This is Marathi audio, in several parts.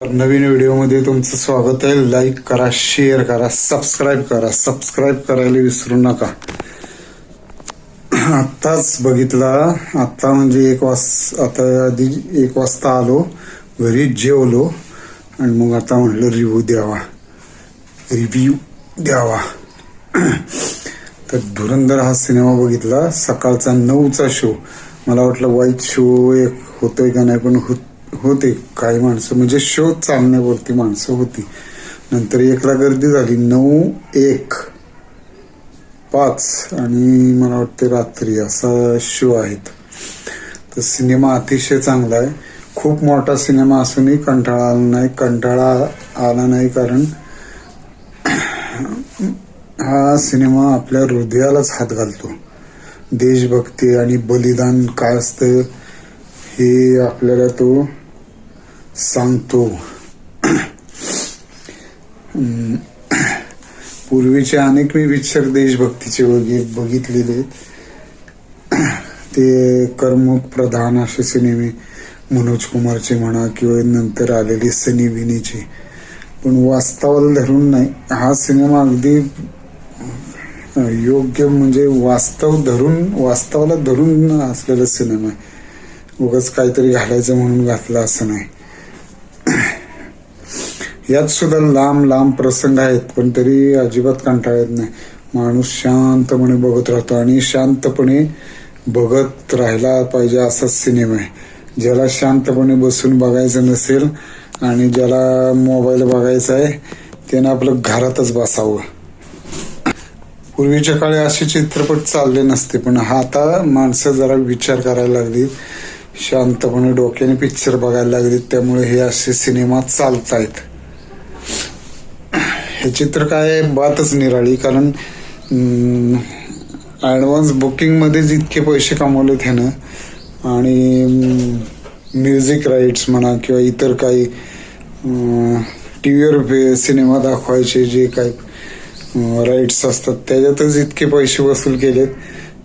नवीन व्हिडिओमध्ये तुमचं स्वागत आहे. लाईक करा, शेअर करा, सबस्क्राईब करा. सबस्क्राईब करायला विसरू नका. आत्ताच बघितला, आत्ता म्हणजे आता आधी 1 वाजता आलो घरी, जेवलो आणि मग आता म्हटलं रिव्ह्यू द्यावा. तर धुरंधर हा सिनेमा बघितला. सकाळचा 9चा शो. मला वाटलं वाईट शो एक होतोय का नाही, पण होते काही माणसं, म्हणजे शो चालण्यावरती माणसं होती. नंतर 1ला गर्दी झाली. 9, 1, 5 आणि मला वाटते रात्री असा शो आहेत. तर सिनेमा अतिशय चांगला आहे. खूप मोठा सिनेमा असूनही कंटाळा आला नाही कारण हा सिनेमा आपल्या हृदयालाच हात घालतो. देशभक्ती आणि बलिदान काय असतं हे आपल्याला तो सांगतो. पूर्वीचे अनेक मी पिक्चर देशभक्तीचे बघितलेले. ते कर्मक प्रधान असे सिनेमे मनोज कुमारचे म्हणा किंवा नंतर आलेले सनी विनीचे, पण वास्तवाला धरून नाही. हा सिनेमा अगदी योग्य, म्हणजे वास्तवाला धरून असलेला सिनेमा आहे. उगाच काहीतरी घालायचं म्हणून घातलं असं नाही. यात सुद्धा लांब प्रसंग आहेत, पण तरी अजिबात कंटाळा येत नाही. माणूस शांतपणे बघत राहतो आणि शांतपणे बघत राहायला पाहिजे असाच सिनेमा आहे. ज्याला शांतपणे बसून बघायचं नसेल आणि ज्याला मोबाईल बघायचा आहे त्यानं आपलं घरातच बसावं. पूर्वीच्या काळी असे चित्रपट चालले नसते, पण हा आता माणसं जरा विचार करायला लागली, शांतपणे डोक्याने पिक्चर बघायला लागले, त्यामुळे हे असे सिनेमा चालतायत. हे चित्र काय बातच निराळी, कारण ॲडव्हान्स बुकिंगमध्येच इतके पैसे कमवले ह्यानं. आणि म्युझिक राईट्स म्हणा किंवा इतर काही टीव्हीवर सिनेमा दाखवायचे जे काही राईट्स असतात त्याच्यातच इतके पैसे वसूल केलेत.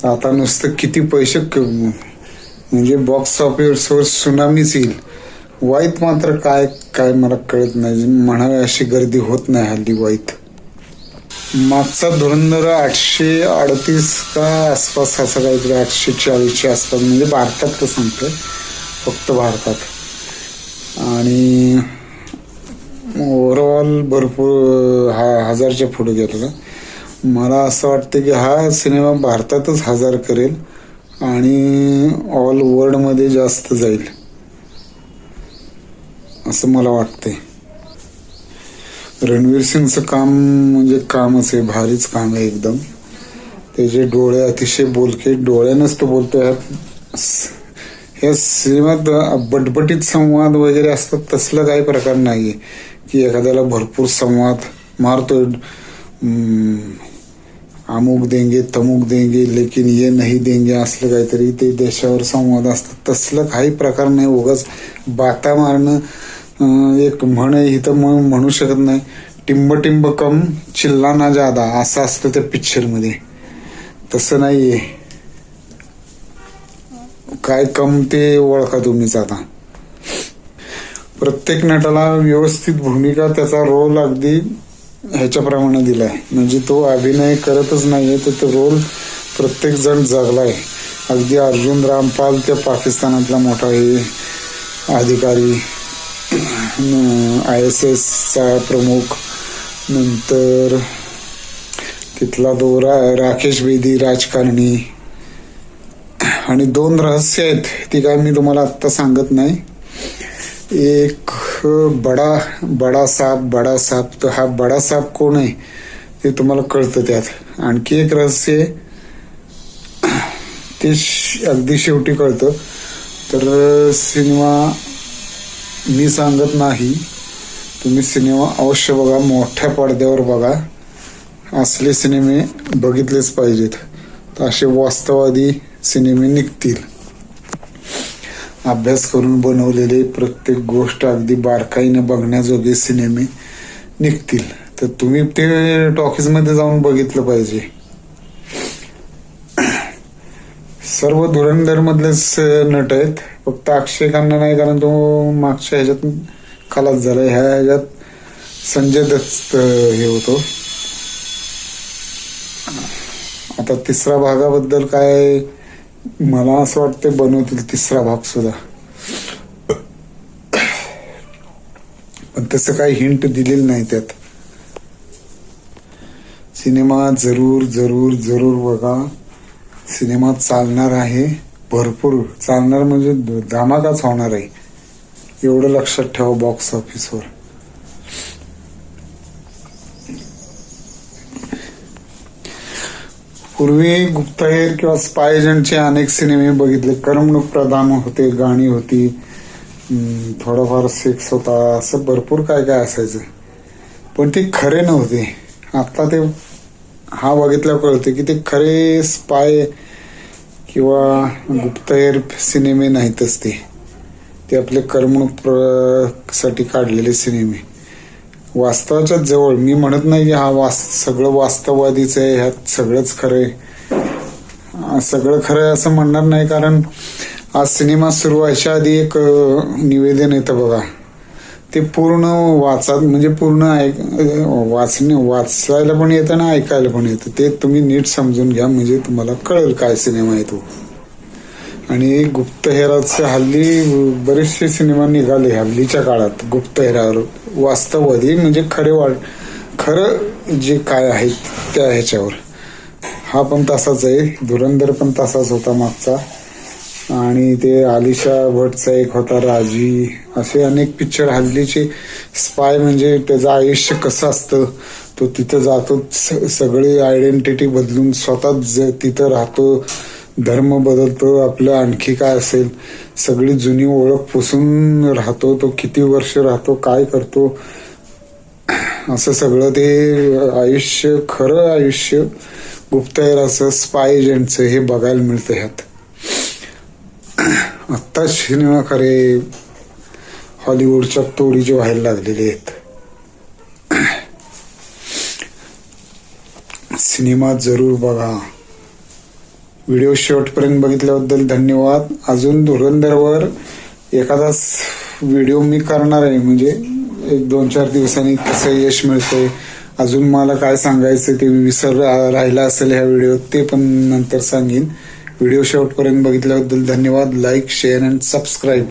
आता नुसतं किती पैसे म्हणजे बॉक्स ऑफिसवर सुनामीच येईल. वाईत मात्र काय मला कळत नाही. म्हणावे अशी गर्दी होत नाही हल्ली वाईत. मागचा धुरंधर 838 का आसपास असं काहीतरी 840च्या आसपास, म्हणजे भारतात सांगतोय, फक्त भारतात. आणि ओव्हरऑल भरपूर 1000च्या पुढे गेलेला. मला असं वाटतं की हा सिनेमा भारतातच 1000 करेल आणि ऑल वर्ल्डमध्ये जास्त जाईल असं मला वाटतंय. रणवीर सिंगचं काम म्हणजे कामच आहे, भारीच काम आहे एकदम. त्याचे डोळे अतिशय बोलके, डोळ्यानंच तो बोलतो. ह्या सिनेमात बटबटीत संवाद वगैरे असतात, तसलं काही प्रकार नाहीये की एखाद्याला भरपूर संवाद मारतोय. अमुक देंगे तमुक देंगे लेकिन ये नहीं देंगे असलं काहीतरी ते देशावर संवाद असतात, तसलं काही प्रकार नाही. उगाच बाता मारणं एक म्हण आहे, इथं म्हणू शकत नाही. टिंब कम चिल्लाना जादा असं असतं त्या पिक्चर मध्ये. तसं नाहीये. काय कम ते ओळखा तुम्हीच. आता प्रत्येक नटाला व्यवस्थित भूमिका, त्याचा रोल अगदी ह्याच्याप्रमाणे दिलाय. म्हणजे तो अभिनय करतच नाहीये, तर तो रोल प्रत्येक जण जगलाय. अगदी अर्जुन रामपाल त्या पाकिस्तानातला मोठा हे अधिकारी, ISS चा प्रमुख, नंतर तिथला तो राकेश बेदी राजकारणी. आणि 2 रहस्य आहेत, ती काय मी तुम्हाला आत्ता सांगत नाही. एक बडा साहेब, तर हा बडा साहेब कोण आहे ते तुम्हाला कळतं त्यात. आणखी एक रहस्य ते अगदी शेवटी कळतं. तर सिनेमा मी सांगत नाही, तुम्ही सिनेमा अवश्य बघा, मोठ्या पडद्यावर बघा. असले सिनेमे बघितलेच पाहिजेत. तर असे वास्तववादी सिनेमे निघतील. अभ्यास करून बनवलेले प्रत्येक गोष्ट अगदी बारकाईने बघण्याजोगे सिनेमे निघतील. तर तुम्ही ते टॉकीजमध्ये जाऊन बघितलं पाहिजे. सर्व धुरंधर मधलेच नट आहेत, फक्त अक्षय खन्ना नाही, कारण तो मागच्या ह्याच्यात खलास झाला. ह्याच्यात संजय दत्त हे होतो. आता तिसऱ्या भागाबद्दल काय, मला असं वाटतं बनवतील तिसरा भाग सुद्धा, पण तसं काही हिंट दिलेली नाही त्यात. सिनेमा जरूर जरूर जरूर बघा. सिनेमा चालणार आहे, भरपूर चालणार, म्हणजे धमाकाच होणार आहे, एवढं लक्षात ठेवा बॉक्स ऑफिसवर. पूर्वी गुप्तहेर किंवा स्पाय एजंटचे अनेक सिनेमे बघितले. करमणूक प्रधान होते, गाणी होती, थोडाफार सेक्स होता, असं भरपूर काय काय असायचं, पण ते खरे नव्हते. आता ते हा बघितल्यावर कळते की ते खरे स्पाय किंवा गुप्तहेर सिनेमे नाहीतच. ते आपले करमणूक साठी काढलेले सिनेमे. वास्तवाच्या जवळ, मी म्हणत नाही की हा सगळं वास्तववादीच आहे, ह्यात सगळंच खरंय, सगळं खरंय असं म्हणणार नाही. कारण आज सिनेमा सुरू व्हायच्या आधी एक निवेदन येतं बघा, ते पूर्ण वाचा, म्हणजे पूर्ण वाचायला पण येतं ना ऐकायला पण येतं. ते तुम्ही नीट समजून घ्या, म्हणजे तुम्हाला कळेल काय सिनेमा आहे तो. आणि गुप्तहेराचे हल्ली बरेचसे सिनेमा निघाले हल्लीच्या काळात गुप्तहेरावर, वास्तववादी, म्हणजे खरं जे काय आहे त्या ह्याच्यावर. हा पण तसाच आहे, धुरंधर पण तसाच होता मागचा. आणि ते आलिशा भटचा एक होता राजी, असे अनेक पिक्चर हल्लीचे. स्पाय म्हणजे त्याचं आयुष्य कसं असतं, तो तिथं जातो, सगळी आयडेंटिटी बदलून स्वतःच तिथं राहतो, धर्म बदलतो, आपलं आणखी काय असेल सगळी जुनी ओळख पुसून राहतो, तो किती वर्ष राहतो, काय करतो, असं सगळं ते आयुष्य, खरं आयुष्य गुप्तहेराचं, स्पाय एजंटचं हे बघायला मिळतं ह्यात. आत्ताच सिनेमा खरे हॉलिवूडच्या तोडीचे व्हायला लागलेले आहेत. सिनेमा जरूर बघा. व्हिडिओ शेवटपर्यंत बघितल्याबद्दल धन्यवाद. अजून धुरंधरवर एखादा व्हिडिओ मी करणार आहे, म्हणजे 1-2-4 दिवसांनी कसं यश मिळतंय, अजून मला काय सांगायचं ते विसर राहिला असेल ह्या व्हिडिओत, ते पण नंतर सांगेन. व्हिडिओ शेवटपर्यंत बघितल्याबद्दल धन्यवाद. Like, share and subscribe.